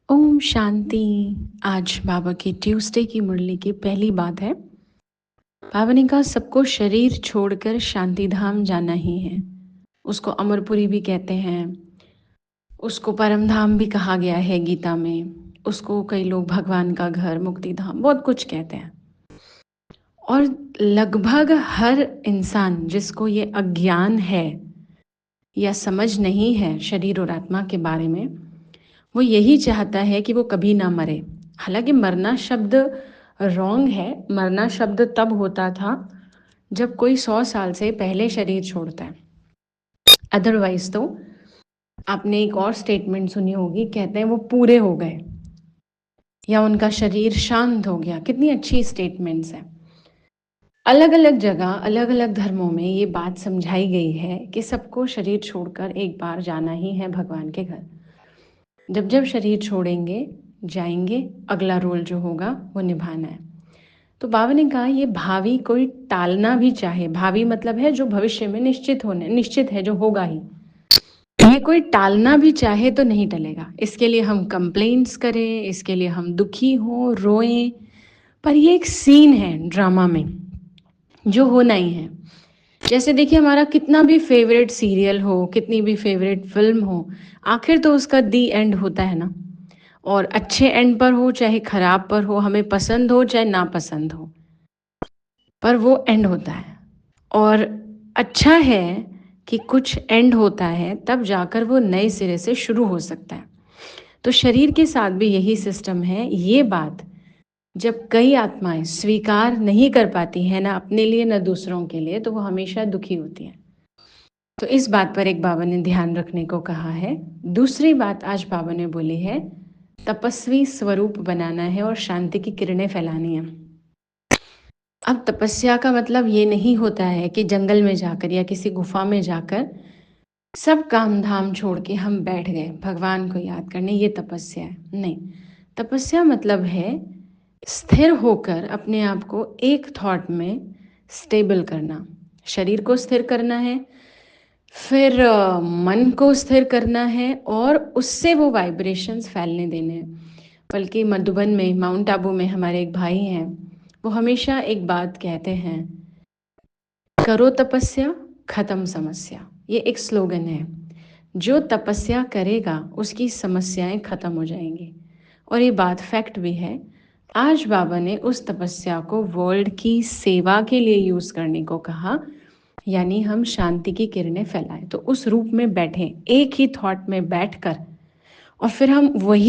ओम शांति। आज बाबा की ट्यूसडे की मुरली की पहली बात है। बाबा ने कहा सबको शरीर छोड़कर शांति धाम जाना ही है। उसको अमरपुरी भी कहते हैं, उसको परम धाम भी कहा गया है गीता में, उसको कई लोग भगवान का घर, मुक्ति धाम, बहुत कुछ कहते हैं। और लगभग हर इंसान जिसको ये अज्ञान है या समझ नहीं है शरीर और आत्मा के बारे में, वो यही चाहता है कि वो कभी ना मरे। हालांकि मरना शब्द रॉन्ग है। मरना शब्द तब होता था जब कोई 100 साल से पहले शरीर छोड़ता है। अदरवाइज तो आपने एक और स्टेटमेंट सुनी होगी, कहते हैं वो पूरे हो गए या उनका शरीर शांत हो गया। कितनी अच्छी स्टेटमेंट्स हैं। अलग अलग जगह अलग अलग धर्मों में ये बात समझाई गई है कि सबको शरीर छोड़कर एक बार जाना ही है भगवान के घर। जब जब शरीर छोड़ेंगे जाएंगे, अगला रोल जो होगा वो निभाना है। तो बाबा ने कहा ये भावी कोई टालना भी चाहे, भावी मतलब है जो भविष्य में निश्चित है, जो होगा ही, ये कोई टालना भी चाहे तो नहीं टलेगा। इसके लिए हम कंप्लेंट्स करें, इसके लिए हम दुखी हों, रोएं, पर ये एक सीन है ड्रामा में जो होना ही है। जैसे देखिए, हमारा कितना भी फेवरेट सीरियल हो, कितनी भी फेवरेट फिल्म हो, आखिर तो उसका दी एंड होता है ना। और अच्छे एंड पर हो चाहे खराब पर हो, हमें पसंद हो चाहे ना पसंद हो, पर वो एंड होता है। और अच्छा है कि कुछ एंड होता है, तब जाकर वो नए सिरे से शुरू हो सकता है। तो शरीर के साथ भी यही सिस्टम है। ये बात जब कई आत्माएं स्वीकार नहीं कर पाती हैं, ना अपने लिए ना दूसरों के लिए, तो वो हमेशा दुखी होती हैं। तो इस बात पर एक बाबा ने ध्यान रखने को कहा है। दूसरी बात आज बाबा ने बोली है, तपस्वी स्वरूप बनाना है और शांति की किरणें फैलानी है। अब तपस्या का मतलब ये नहीं होता है कि जंगल में जाकर या किसी गुफा में जाकर सब काम धाम छोड़ के हम बैठ गए भगवान को याद करने, ये तपस्या है नहीं। तपस्या मतलब है स्थिर होकर अपने आप को एक थॉट में स्टेबल करना। शरीर को स्थिर करना है, फिर मन को स्थिर करना है, और उससे वो वाइब्रेशंस फैलने देने हैं। बल्कि मधुबन में, माउंट आबू में हमारे एक भाई हैं, वो हमेशा एक बात कहते हैं, करो तपस्या खत्म समस्या। ये एक स्लोगन है। जो तपस्या करेगा उसकी समस्याएं खत्म हो जाएंगी। और ये बात फैक्ट भी है। आज बाबा ने उस तपस्या को वर्ल्ड की सेवा के लिए यूज करने को कहा, यानी हम शांति की किरणें फैलाएं। तो उस रूप में बैठें, एक ही थॉट में बैठकर, और फिर हम वही